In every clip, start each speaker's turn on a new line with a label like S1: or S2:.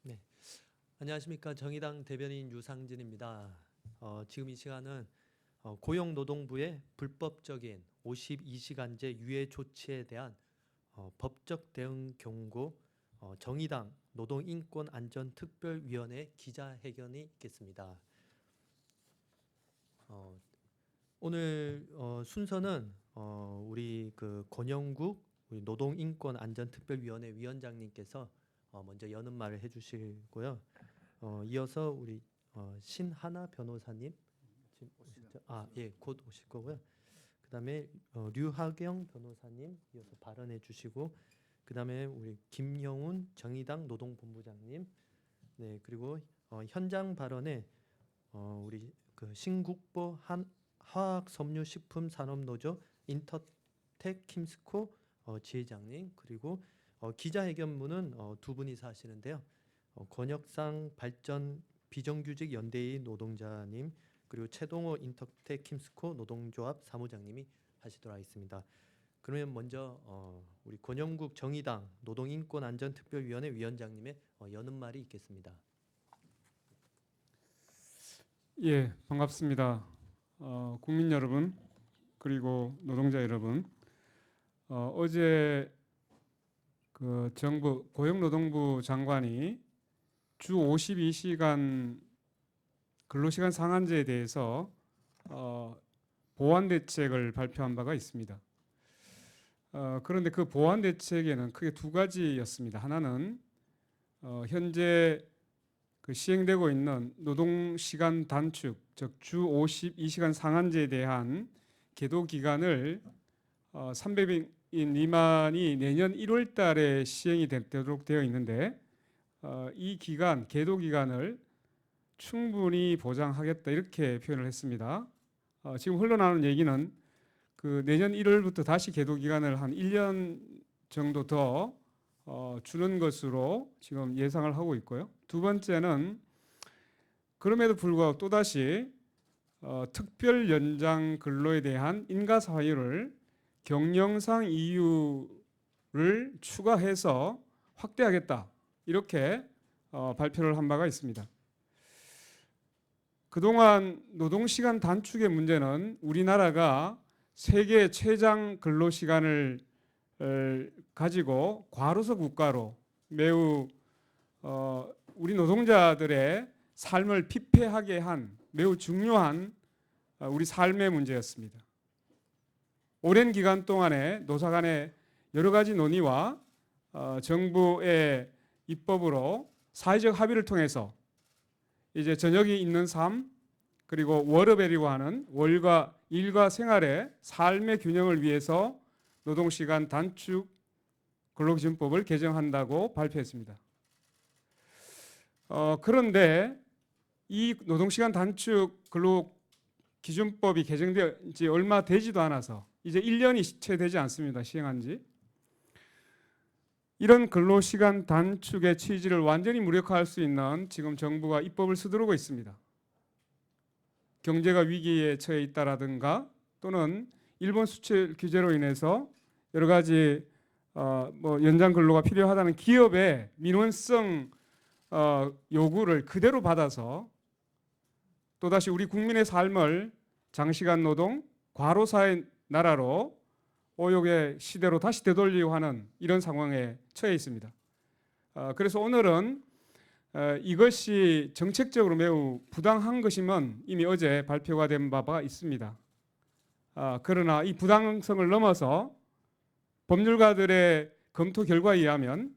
S1: 네, 안녕하십니까. 정의당 대변인 유상진입니다. 지금 이 시간은 고용노동부의 불법적인 52시간제 유예 조치에 대한 법적 대응 경고 정의당 노동인권안전특별위원회 기자회견이 있겠습니다. 오늘 순서는 우리 그 권영국 우리 노동인권안전특별위원회 위원장님께서 먼저 여는 말을 해주시고요. 이어서 우리 신하나 변호사님 지금 오시죠? 곧 오실 거고요. 그다음에 류하경 변호사님 이어서 발언해 주시고, 그다음에 우리 김영훈 정의당 노동본부장님, 네, 그리고 현장 발언에 우리 그 신국보 화학섬유식품산업노조 인터텍 킴스코 지회장님, 그리고 기자회견문은 두 분이서 하시는데요. 권혁상 발전 비정규직 연대의 노동자님, 그리고 최동호 인터텍 킴스코 노동조합 사무장님이 하시도록 하겠습니다. 그러면 먼저 우리 권영국 정의당 노동인권안전특별위원회 위원장님의 여는 말이 있겠습니다.
S2: 예, 반갑습니다. 국민 여러분, 그리고 노동자 여러분, 어제 그 정부 고용노동부 장관이 주 52시간 근로시간 상한제에 대해서 보완 대책을 발표한 바가 있습니다. 그런데 그 보완 대책에는 크게 두 가지였습니다. 하나는 현재 그 시행되고 있는 노동시간 단축, 즉 주 52시간 상한제에 대한 계도 기간을 300인 미만이 내년 1월 달에 시행이 되도록 되어 있는데 이 기간, 계도 기간을 충분히 보장하겠다 이렇게 표현을 했습니다. 지금 흘러나오는 얘기는 그 내년 1월부터 다시 계도 기간을 한 1년 정도 더 주는 것으로 지금 예상을 하고 있고요. 두 번째는 그럼에도 불구하고 또다시 특별 연장 근로에 대한 인가사유를 경영상 이유를 추가해서 확대하겠다 이렇게 발표를 한 바가 있습니다. 그동안 노동시간 단축의 문제는 우리나라가 세계 최장 근로시간을 가지고 과로사 국가로 매우 우리 노동자들의 삶을 피폐하게 한 매우 중요한 우리 삶의 문제였습니다. 오랜 기간 동안에 노사 간의 여러 가지 논의와 정부의 입법으로 사회적 합의를 통해서 이제 저녁이 있는 삶, 그리고 워러벨이라고 하는 월과 일과 생활의 삶의 균형을 위해서 노동시간 단축 근로기준법을 개정한다고 발표했습니다. 그런데 이 노동시간 단축 근로기준법이 개정된 지 얼마 되지도 않아서 이제 1년이 채 되지 않습니다. 시행한 지. 이런 근로시간 단축의 취지를 완전히 무력화할 수 있는 지금 정부가 입법을 서두르고 있습니다. 경제가 위기에 처해 있다라든가 또는 일본 수출 규제로 인해서 여러 가지 연장 근로가 필요하다는 기업의 민원성 요구를 그대로 받아서 또다시 우리 국민의 삶을 장시간 노동, 과로사의 나라로 오욕의 시대로 다시 되돌리려고 하는 이런 상황에 처해 있습니다. 그래서 오늘은 이것이 정책적으로 매우 부당한 것이면 이미 어제 발표가 된 바가 있습니다. 그러나 이 부당성을 넘어서 법률가들의 검토 결과에 의하면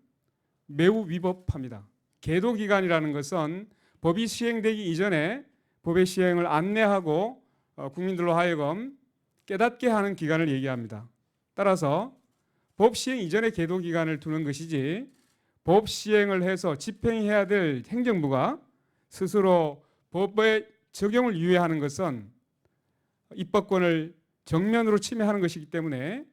S2: 매우 위법합니다. 계도 기간이라는 것은 법이 시행되기 이전에 법의 시행을 안내하고 국민들로 하여금 깨닫게 하는 기간을 얘기합니다. 따라서 법 시행 이전에 계도 기간을 두는 것이지 법 시행을 해서 집행해야 될 행정부가 스스로 법의 적용을 유예하는 것은 입법권을 정면으로 침해하는 것이기 때문에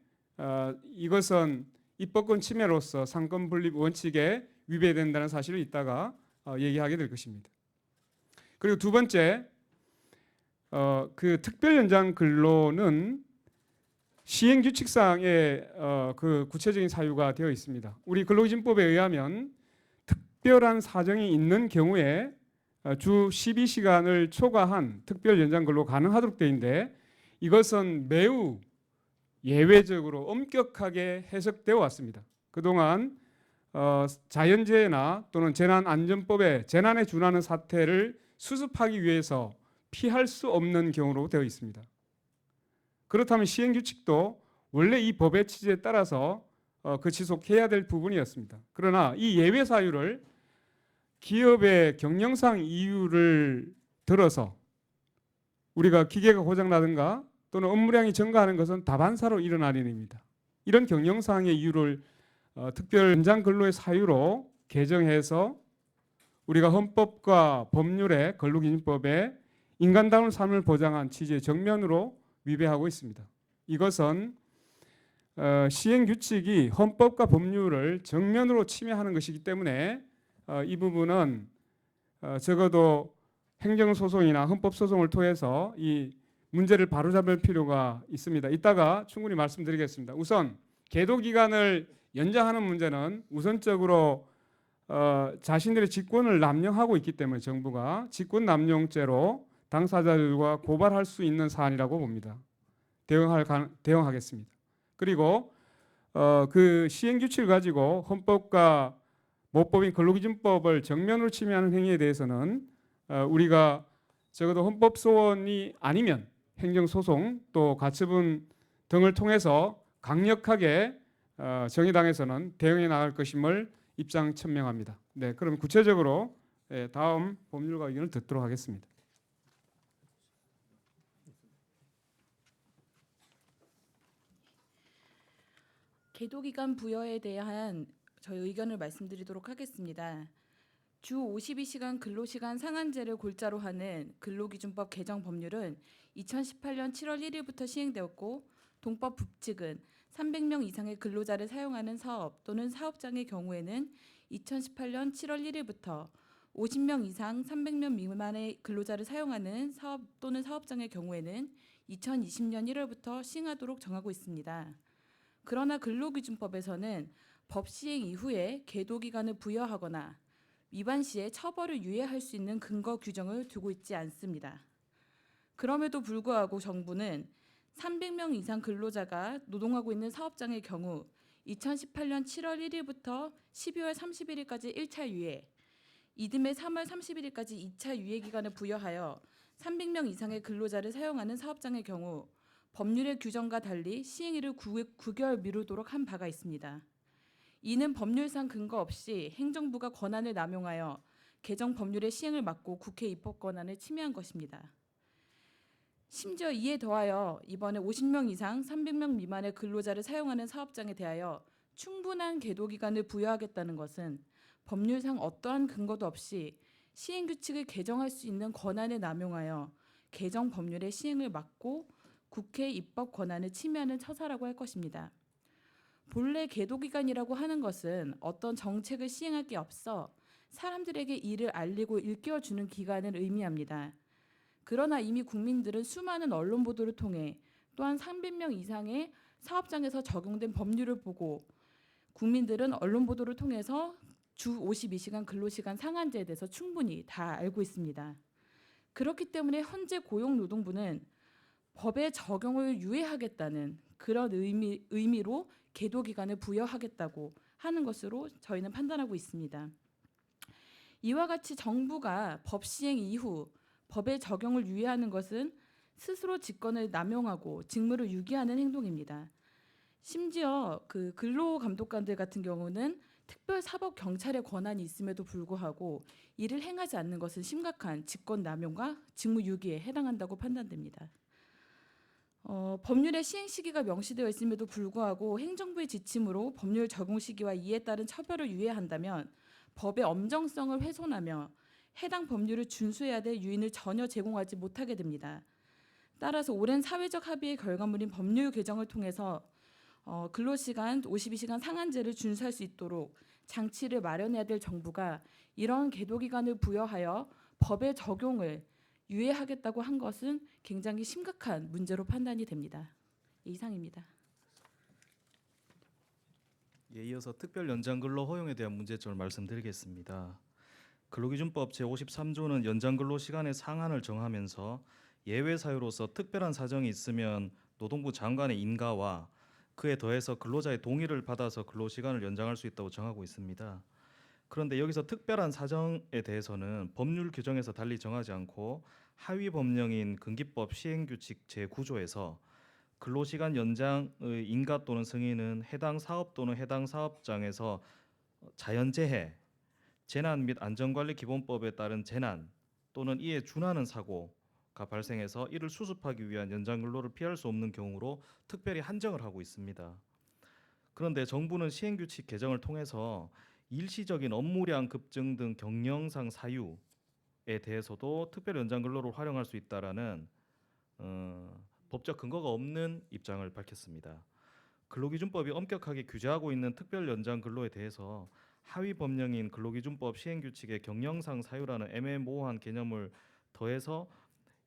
S2: 이것은 입법권 침해로서 상권 분립 원칙에 위배된다는 사실을 이따가 얘기하게 될 것입니다. 그리고 두 번째, 그 특별 연장 근로는 시행 규칙상의 그 구체적인 사유가 되어 있습니다. 우리 근로기준법에 의하면 특별한 사정이 있는 경우에 주 12시간을 초과한 특별 연장 근로 가능하도록 되어 있는데 이것은 매우 예외적으로 엄격하게 해석되어 왔습니다. 그동안 자연재해나 또는 재난안전법에 재난에 준하는 사태를 수습하기 위해서 피할 수 없는 경우로 되어 있습니다. 그렇다면 시행규칙도 원래 이 법의 취지에 따라서 지속해야 될 부분이었습니다. 그러나 이 예외 사유를 기업의 경영상 이유를 들어서 우리가 기계가 고장나든가 또는 업무량이 증가하는 것은 다반사로 일어나는 일입니다. 이런 경영상의 이유를 특별 연장 근로의 사유로 개정해서 우리가 헌법과 법률의 근로기준법에 인간다운 삶을 보장한 취지의 정면으로 위배하고 있습니다. 이것은 시행규칙이 헌법과 법률을 정면으로 침해하는 것이기 때문에 이 부분은 적어도 행정소송이나 헌법소송을 통해서 이 문제를 바로잡을 필요가 있습니다. 이따가 충분히 말씀드리겠습니다. 우선 계도기간을 연장하는 문제는 우선적으로 자신들의 직권을 남용하고 있기 때문에 정부가 직권남용죄로 당사자들과 고발할 수 있는 사안이라고 봅니다. 대응하겠습니다. 그리고 그 시행규칙을 가지고 헌법과 모법인 근로기준법을 정면으로 침해하는 행위에 대해서는 우리가 적어도 헌법소원이 아니면 행정소송 또 가처분 등을 통해서 강력하게 정의당에서는 대응해 나갈 것임을 입장 천명합니다. 네, 그럼 구체적으로 다음 법률가 의견을 듣도록 하겠습니다.
S3: 계도기간 부여에 대한 저희 의견을 말씀드리도록 하겠습니다. 주 52시간 근로시간 상한제를 골자로 하는 근로기준법 개정 법률은 2018년 7월 1일부터 시행되었고 동법 북칙은 300명 이상의 근로자를 사용하는 사업 또는 사업장의 경우에는 2018년 7월 1일부터 50명 이상 300명 미만의 근로자를 사용하는 사업 또는 사업장의 경우에는 2020년 1월부터 시행하도록 정하고 있습니다. 그러나 근로기준법에서는 법 시행 이후에 계도기간을 부여하거나 위반 시에 처벌을 유예할 수 있는 근거 규정을 두고 있지 않습니다. 그럼에도 불구하고 정부는 300명 이상 근로자가 노동하고 있는 사업장의 경우 2018년 7월 1일부터 12월 31일까지 1차 유예, 이듬해 3월 31일까지 2차 유예 기간을 부여하여 300명 이상의 근로자를 사용하는 사업장의 경우 법률의 규정과 달리 시행일을 9개월 미루도록 한 바가 있습니다. 이는 법률상 근거 없이 행정부가 권한을 남용하여 개정 법률의 시행을 막고 국회 입법 권한을 침해한 것입니다. 심지어 이에 더하여 이번에 50명 이상 300명 미만의 근로자를 사용하는 사업장에 대하여 충분한 계도기간을 부여하겠다는 것은 법률상 어떠한 근거도 없이 시행규칙을 개정할 수 있는 권한을 남용하여 개정 법률의 시행을 막고 국회 입법 권한을 침해하는 처사라고 할 것입니다. 본래 계도기간이라고 하는 것은 어떤 정책을 시행하기에 앞서 사람들에게 이를 알리고 일깨워주는 기간을 의미합니다. 그러나 이미 국민들은 수많은 언론 보도를 통해 또한 300명 이상의 사업장에서 적용된 법률을 보고 국민들은 언론 보도를 통해서 주 52시간 근로시간 상한제에 대해서 충분히 다 알고 있습니다. 그렇기 때문에 현재 고용노동부는 법의 적용을 유예하겠다는 그런 의미로 계도기간을 부여하겠다고 하는 것으로 저희는 판단하고 있습니다. 이와 같이 정부가 법 시행 이후 법의 적용을 유예하는 것은 스스로 직권을 남용하고 직무를 유기하는 행동입니다. 심지어 그 근로감독관들 같은 경우는 특별사법경찰의 권한이 있음에도 불구하고 이를 행하지 않는 것은 심각한 직권남용과 직무유기에 해당한다고 판단됩니다. 법률의 시행 시기가 명시되어 있음에도 불구하고 행정부의 지침으로 법률 적용 시기와 이에 따른 처벌을 유예한다면 법의 엄정성을 훼손하며 해당 법률을 준수해야 될 유인을 전혀 제공하지 못하게 됩니다. 따라서 오랜 사회적 합의의 결과물인 법률 개정을 통해서 근로시간 52시간 상한제를 준수할 수 있도록 장치를 마련해야 될 정부가 이런 계도기간을 부여하여 법의 적용을 유예하겠다고 한 것은 굉장히 심각한 문제로 판단이 됩니다. 이상입니다.
S4: 이어서 특별 연장 근로 허용에 대한 문제점을 말씀드리겠습니다. 근로기준법 제53조는 연장 근로 시간의 상한을 정하면서 예외 사유로서 특별한 사정이 있으면 노동부 장관의 인가와 그에 더해서 근로자의 동의를 받아서 근로 시간을 연장할 수 있다고 정하고 있습니다. 그런데 여기서 특별한 사정에 대해서는 법률 규정에서 달리 정하지 않고 하위 법령인 근기법 시행규칙 제9조에서 근로시간 연장의 인가 또는 승인은 해당 사업 또는 해당 사업장에서 자연재해, 재난 및 안전관리기본법에 따른 재난 또는 이에 준하는 사고가 발생해서 이를 수습하기 위한 연장 근로를 피할 수 없는 경우로 특별히 한정을 하고 있습니다. 그런데 정부는 시행규칙 개정을 통해서 일시적인 업무량 급증 등 경영상 사유에 대해서도 특별 연장 근로를 활용할 수 있다라는 법적 근거가 없는 입장을 밝혔습니다. 근로기준법이 엄격하게 규제하고 있는 특별 연장 근로에 대해서 하위 법령인 근로기준법 시행규칙의 경영상 사유라는 애매모호한 개념을 더해서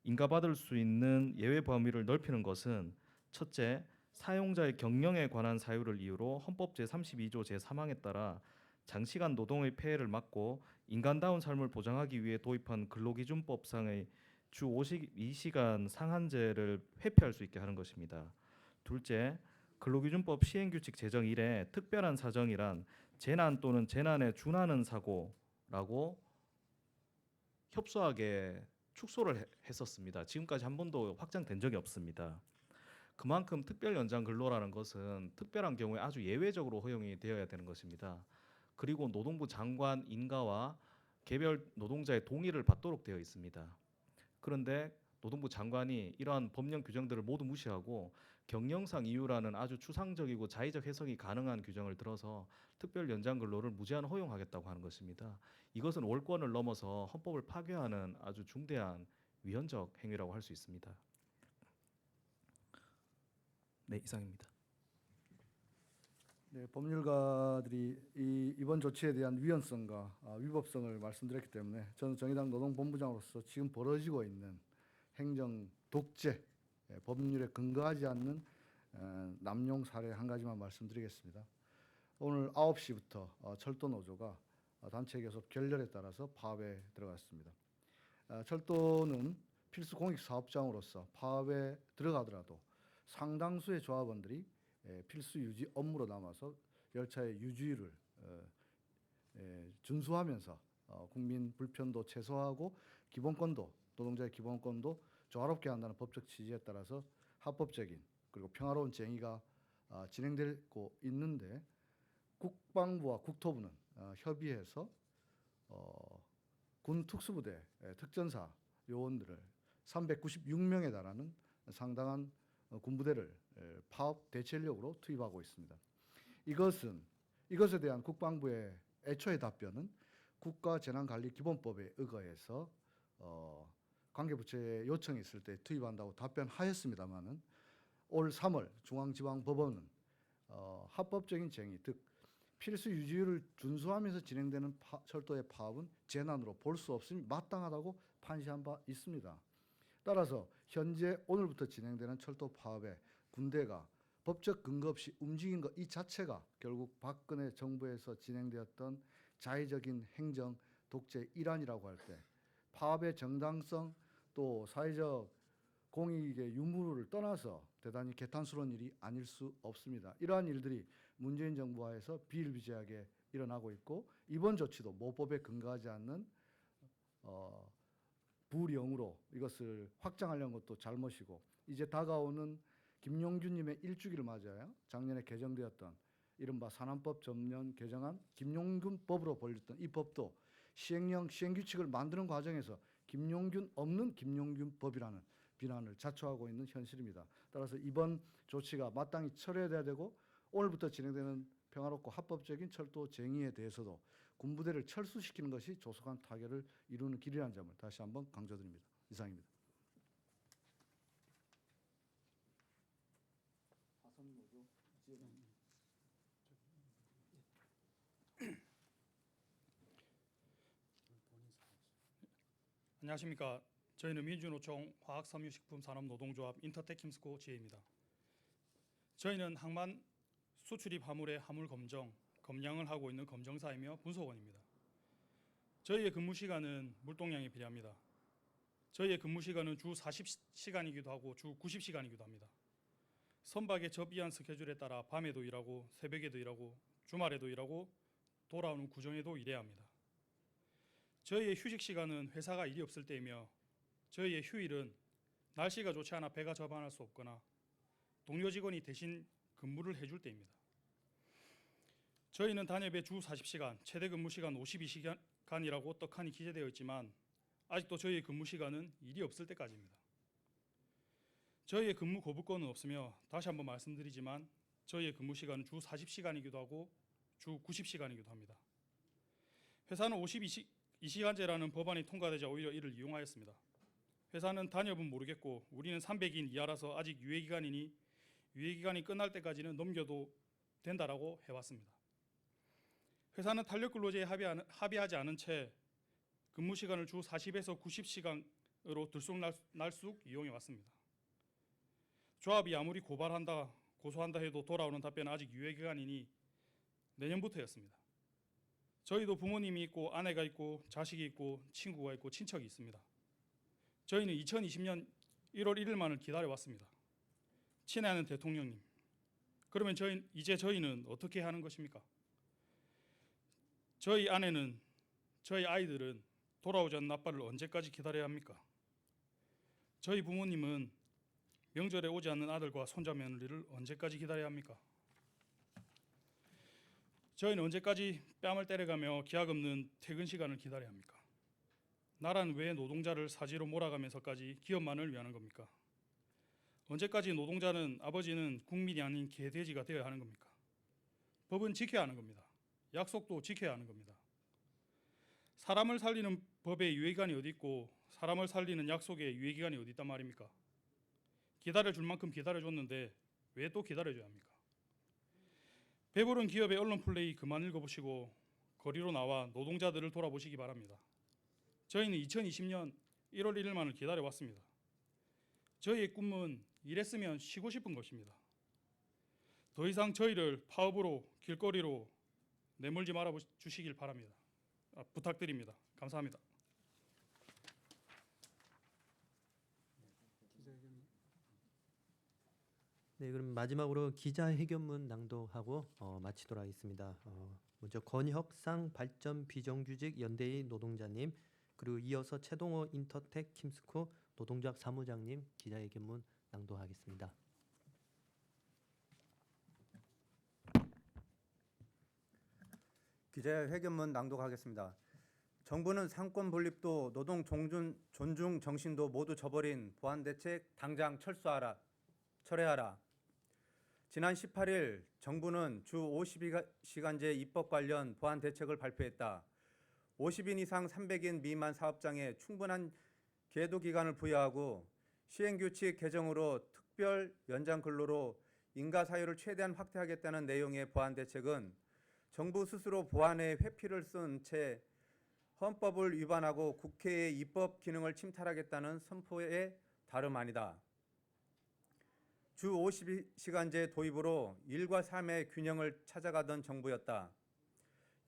S4: 인가받을 수 있는 예외 범위를 넓히는 것은 첫째, 사용자의 경영에 관한 사유를 이유로 헌법 제32조 제3항에 따라 장시간 노동의 폐해를 막고 인간다운 삶을 보장하기 위해 도입한 근로기준법상의 주 52시간 상한제를 회피할 수 있게 하는 것입니다. 둘째, 근로기준법 시행규칙 제정 이래 특별한 사정이란 재난 또는 재난에 준하는 사고라고 협소하게 축소를 했었습니다. 지금까지 한 번도 확장된 적이 없습니다. 그만큼 특별 연장 근로라는 것은 특별한 경우에 아주 예외적으로 허용이 되어야 되는 것입니다. 그리고 노동부 장관 인가와 개별 노동자의 동의를 받도록 되어 있습니다. 그런데 노동부 장관이 이러한 법령 규정들을 모두 무시하고 경영상 이유라는 아주 추상적이고 자의적 해석이 가능한 규정을 들어서 특별 연장 근로를 무제한 허용하겠다고 하는 것입니다. 이것은 월권을 넘어서 헌법을 파괴하는 아주 중대한 위헌적 행위라고 할 수 있습니다. 네, 이상입니다.
S5: 네, 법률가들이 이번 조치에 대한 위헌성과 위법성을 말씀드렸기 때문에 저는 정의당 노동본부장으로서 지금 벌어지고 있는 행정 독재, 법률에 근거하지 않는 남용 사례 한 가지만 말씀드리겠습니다. 오늘 9시부터 철도노조가 단체 교섭 결렬에 따라서 파업에 들어갔습니다. 철도는 필수 공익 사업장으로서 파업에 들어가더라도 상당수의 조합원들이 필수 유지 업무로 남아서 열차의 유지를 준수하면서 국민 불편도 최소화하고 기본권도 노동자의 기본권도 조화롭게 한다는 법적 취지에 따라서 합법적인 그리고 평화로운 쟁의가 진행되고 있는데 국방부와 국토부는 협의해서 군 특수부대 특전사 요원들을 396명에 달하는 상당한 군부대를 파업 대체력으로 투입하고 있습니다. 이것에 대한 국방부의 애초의 답변은 국가재난관리기본법에 의거해서 관계부처의 요청이 있을 때 투입한다고 답변하였습니다마는 올 3월 중앙지방법원은 합법적인 쟁의, 즉 필수 유지율을 준수하면서 진행되는 철도의 파업은 재난으로 볼 수 없으니 마땅하다고 판시한 바 있습니다. 따라서 현재 오늘부터 진행되는 철도 파업에 군대가 법적 근거 없이 움직인 것 이 자체가 결국 박근혜 정부에서 진행되었던 자의적인 행정 독재 일환이라고 할 때 파업의 정당성 또 사회적 공익의 유무를 떠나서 대단히 개탄스러운 일이 아닐 수 없습니다. 이러한 일들이 문재인 정부 하에서 비일비재하게 일어나고 있고 이번 조치도 모법에 근거하지 않는 불령으로 이것을 확장하려는 것도 잘못이고 이제 다가오는 김용균님의 일주기를 맞아요. 작년에 개정되었던 이른바 산안법 전면 개정안 김용균법으로 불렸던 이 법도 시행령 시행규칙을 만드는 과정에서 김용균 없는 김용균법이라는 비난을 자초하고 있는 현실입니다. 따라서 이번 조치가 마땅히 철회돼야 되고 오늘부터 진행되는 평화롭고 합법적인 철도 쟁의에 대해서도 군부대를 철수시키는 것이 조속한 타결을 이루는 길이라는 점을 다시 한번 강조드립니다. 이상입니다.
S6: 안녕하십니까. 저희는 민주노총 화학섬유식품산업노동조합 인터테킴스코 지혜입니다. 저희는 항만 수출입 화물의 화물 검정, 검량을 하고 있는 검정사이며 분소원입니다. 저희의 근무 시간은 물동량에 비례합니다. 저희의 근무 시간은 주 40시간이기도 하고 주 90시간이기도 합니다. 선박의 접이한 스케줄에 따라 밤에도 일하고 새벽에도 일하고 주말에도 일하고 돌아오는 구정에도 일해야 합니다. 저희의 휴식 시간은 회사가 일이 없을 때이며 저희의 휴일은 날씨가 좋지 않아 배가 접안할 수 없거나 동료 직원이 대신 근무를 해줄 때입니다. 저희는 단협에 주 40시간, 최대 근무 시간 52시간이라고 떡하니 기재되어 있지만 아직도 저희의 근무 시간은 일이 없을 때까지입니다. 저희의 근무 거부권은 없으며 다시 한번 말씀드리지만 저희의 근무 시간은 주 40시간이기도 하고 주 90시간이기도 합니다. 회사는 52시간제라는 법안이 통과되자 오히려 이를 이용하였습니다. 회사는 단협은 모르겠고 우리는 300인 이하라서 아직 유예기간이니 유예기간이 끝날 때까지는 넘겨도 된다라고 해왔습니다. 회사는 탄력근로제에 합의하지 않은 채 근무 시간을 주 40에서 90시간으로 들쑥날쑥 이용해 왔습니다. 조합이 아무리 고소한다 해도 돌아오는 답변은 아직 유예기간이니 내년부터였습니다. 저희도 부모님이 있고 아내가 있고 자식이 있고 친구가 있고 친척이 있습니다. 저희는 2020년 1월 1일만을 기다려왔습니다. 친애하는 대통령님, 그러면 이제 저희는 어떻게 하는 것입니까? 저희 아내는, 저희 아이들은 돌아오지 않는 아빠를 언제까지 기다려야 합니까? 저희 부모님은 명절에 오지 않는 아들과 손자 며느리를 언제까지 기다려야 합니까? 저희는 언제까지 뺨을 때려가며 기약 없는 퇴근 시간을 기다려야 합니까? 나라는 왜 노동자를 사지로 몰아가면서까지 기업만을 위하는 겁니까? 언제까지 노동자는, 아버지는 국민이 아닌 개돼지가 되어야 하는 겁니까? 법은 지켜야 하는 겁니다. 약속도 지켜야 하는 겁니다. 사람을 살리는 법의 유예기간이 어디 있고 사람을 살리는 약속의 유예기간이 어디 있단 말입니까? 기다려줄 만큼 기다려줬는데 왜 또 기다려줘야 합니까? 배부른 기업의 언론 플레이 그만 읽어보시고 거리로 나와 노동자들을 돌아보시기 바랍니다. 저희는 2020년 1월 1일만을 기다려왔습니다. 저희의 꿈은 일했으면 쉬고 싶은 것입니다. 더 이상 저희를 파업으로 길거리로 내몰지 말아 주시길 바랍니다. 부탁드립니다. 감사합니다.
S1: 네, 그럼 마지막으로 기자회견문 낭독하고 마치도록 하겠습니다. 먼저 권혁상 발전 비정규직 연대의 노동자님, 그리고 이어서 최동호 인터텍 킴스코 노동조합 사무장님 기자회견문 낭독하겠습니다.
S7: 기자회견문 낭독하겠습니다. 정부는 상권 분립도 노동 존중 정신도 모두 저버린 보안 대책 당장 철회하라. 지난 18일 정부는 주 52시간제 입법 관련 보안 대책을 발표했다. 50인 이상 300인 미만 사업장에 충분한 계도 기간을 부여하고 시행규칙 개정으로 특별 연장 근로로 인가 사유를 최대한 확대하겠다는 내용의 보안 대책은 정부 스스로 보안에 회피를 쓴 채 헌법을 위반하고 국회의 입법 기능을 침탈하겠다는 선포의 다름 아니다. 주 52시간제 도입으로 일과 삶의 균형을 찾아가던 정부였다.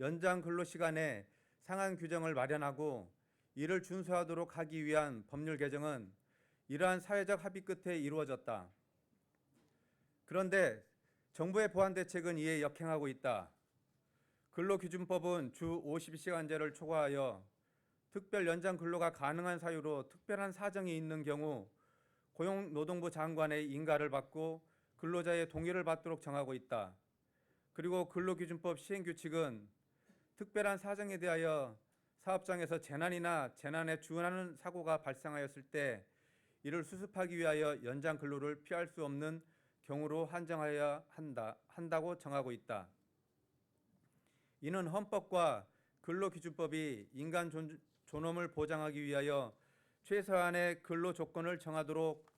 S7: 연장 근로시간에 상한 규정을 마련하고 이를 준수하도록 하기 위한 법률 개정은 이러한 사회적 합의 끝에 이루어졌다. 그런데 정부의 보안 대책은 이에 역행하고 있다. 근로기준법은 주 52시간제를 초과하여 특별 연장 근로가 가능한 사유로 특별한 사정이 있는 경우 고용노동부 장관의 인가를 받고 근로자의 동의를 받도록 정하고 있다. 그리고 근로기준법 시행규칙은 특별한 사정에 대하여 사업장에서 재난이나 재난에 준하는 사고가 발생하였을 때 이를 수습하기 위하여 연장 근로를 피할 수 없는 경우로 한정하여야 한다고 정하고 있다. 이는 헌법과 근로기준법이 인간 존엄을 보장하기 위하여 최소한의 근로 조건을 정하도록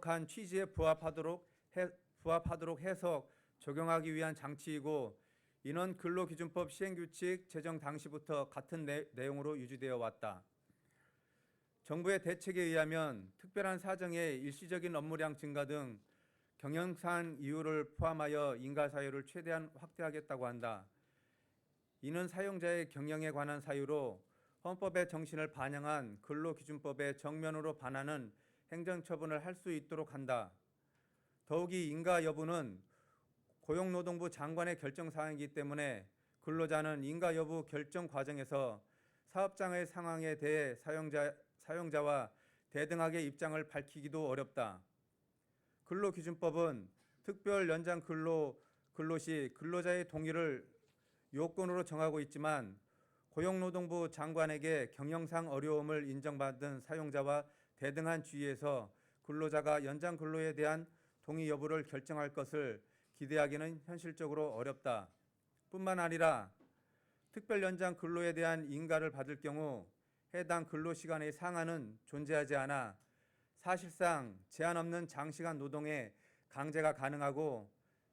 S7: 한 취지에 부합하도록 해서 적용하기 위한 장치이고 이는 근로기준법 시행규칙 제정 당시부터 같은 내용으로 유지되어 왔다. 정부의 대책에 의하면 특별한 사정에 일시적인 업무량 증가 등 경영상 이유를 포함하여 인가 사유를 최대한 확대하겠다고 한다. 이는 사용자의 경영에 관한 사유로 헌법의 정신을 반영한 근로기준법에 정면으로 반하는 행정처분을 할 수 있도록 한다. 더욱이 인가 여부는 고용노동부 장관의 결정사항이기 때문에 근로자는 인가 여부 결정 과정에서 사업장의 상황에 대해 사용자와 대등하게 입장을 밝히기도 어렵다. 근로기준법은 특별 연장 근로 시 근로자의 동의를 요건으로 정하고 있지만 고용노동부 장관에게 경영상 어려움을 인정받은 사용자와 대등한 주의에서 근로자가 연장 근로에 대한 동의 여부를 결정할 것을 기대하기는 현실적으로 어렵다. 뿐만 아니라 특별 연장 근로에 대한 인가를 받을 경우 해당 근로시간의 상한은 존재하지 않아 사실상 제한 없는 장시간 노동에 강제가 가능하고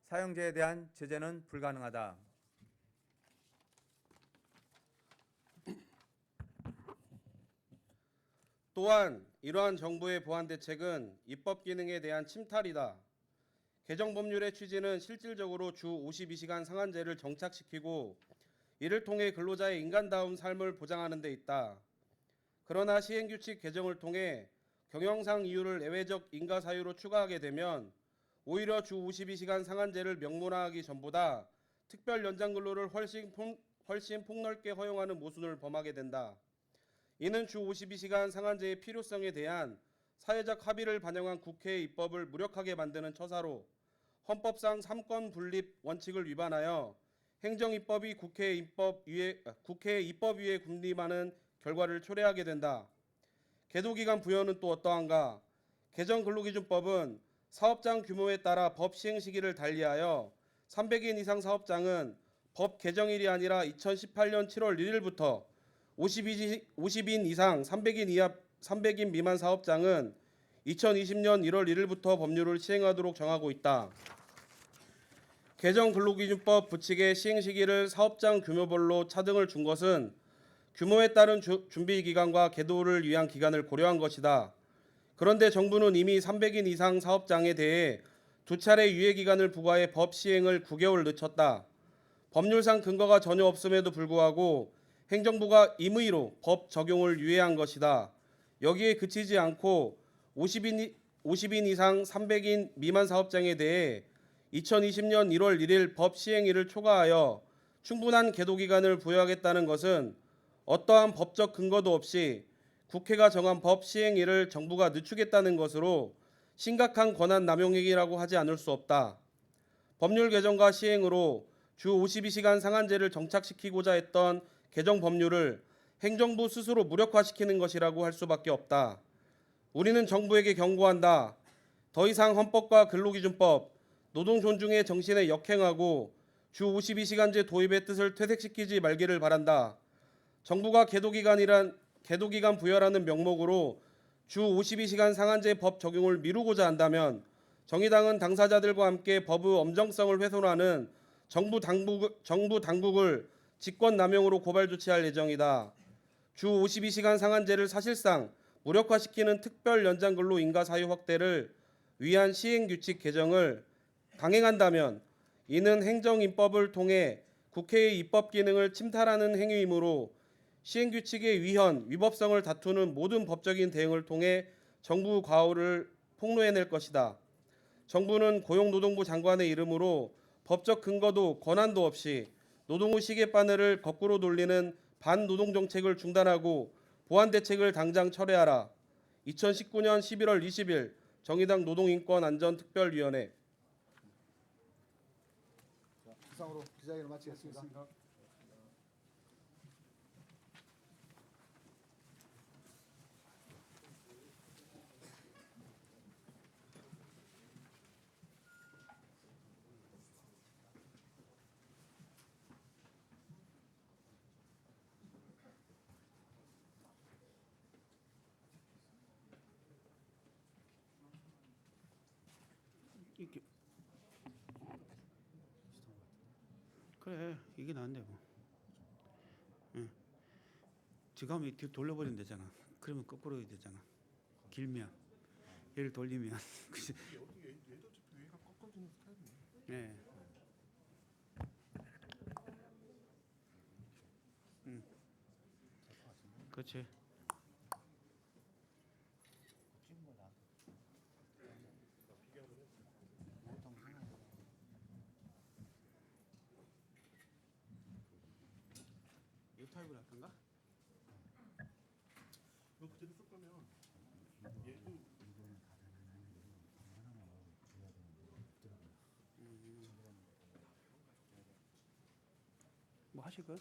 S7: 사용자에 대한 제재는 불가능하다.
S8: 또한 이러한 정부의 보완 대책은 입법 기능에 대한 침탈이다. 개정 법률의 취지는 실질적으로 주 52시간 상한제를 정착시키고 이를 통해 근로자의 인간다운 삶을 보장하는 데 있다. 그러나 시행규칙 개정을 통해 경영상 이유를 예외적 인가 사유로 추가하게 되면 오히려 주 52시간 상한제를 명문화하기 전보다 특별 연장 근로를 훨씬 폭넓게 허용하는 모순을 범하게 된다. 이는 주 52시간 상한제의 필요성에 대한 사회적 합의를 반영한 국회의 입법을 무력하게 만드는 처사로 헌법상 3권 분립 원칙을 위반하여 행정입법이 국회의 입법 위에 군림하는 결과를 초래하게 된다. 계도기간 부여는 또 어떠한가? 개정 근로기준법은 사업장 규모에 따라 법 시행 시기를 달리하여 300인 이상 사업장은 법 개정일이 아니라 2018년 7월 1일부터 50인 이상 300인 미만 사업장은 2020년 1월 1일부터 법률을 시행하도록 정하고 있다. 개정 근로기준법 부칙의 시행 시기를 사업장 규모별로 차등을 준 것은 규모에 따른 준비 기간과 계도를 위한 기간을 고려한 것이다. 그런데 정부는 이미 300인 이상 사업장에 대해 2차례 유예 기간을 부과해 법 시행을 9개월 늦췄다. 법률상 근거가 전혀 없음에도 불구하고 행정부가 임의로 법 적용을 유예한 것이다. 여기에 그치지 않고 50인 이상 300인 미만 사업장에 대해 2020년 1월 1일 법 시행일을 초과하여 충분한 계도 기간을 부여하겠다는 것은 어떠한 법적 근거도 없이 국회가 정한 법 시행일을 정부가 늦추겠다는 것으로 심각한 권한 남용 행위라고 하지 않을 수 없다. 법률 개정과 시행으로 주 52시간 상한제를 정착시키고자 했던 개정 법률을 행정부 스스로 무력화시키는 것이라고 할 수밖에 없다. 우리는 정부에게 경고한다. 더 이상 헌법과 근로기준법, 노동 존중의 정신에 역행하고 주 52시간제 도입의 뜻을 퇴색시키지 말기를 바란다. 정부가 계도기간 부여라는 명목으로 주 52시간 상한제 법 적용을 미루고자 한다면 정의당은 당사자들과 함께 법의 엄정성을 훼손하는 정부 당국을 직권남용으로 고발 조치할 예정이다. 주 52시간 상한제를 사실상 무력화시키는 특별 연장근로 인가 사유 확대를 위한 시행규칙 개정을 강행한다면 이는 행정입법을 통해 국회의 입법 기능을 침탈하는 행위이므로 시행규칙의 위헌, 위법성을 다투는 모든 법적인 대응을 통해 정부 과오를 폭로해낼 것이다. 정부는 고용노동부 장관의 이름으로 법적 근거도 권한도 없이 노동의 시계바늘을 거꾸로 돌리는 반노동정책을 중단하고 보완 대책을 당장 철회하라. 2019년 11월 20일 정의당 노동인권안전특별위원회.
S5: 이상으로 기자회견을 마치겠습니다.
S9: 그래, 이게 나은데 뭐. 응. 지금 하면 뒤로 돌려버리면 되잖아. 그러면 거꾸로 해야 되잖아. 길면 얘를 돌리면. 네. 그렇지. 이 타입을 할건가? 뭐 하실 거요?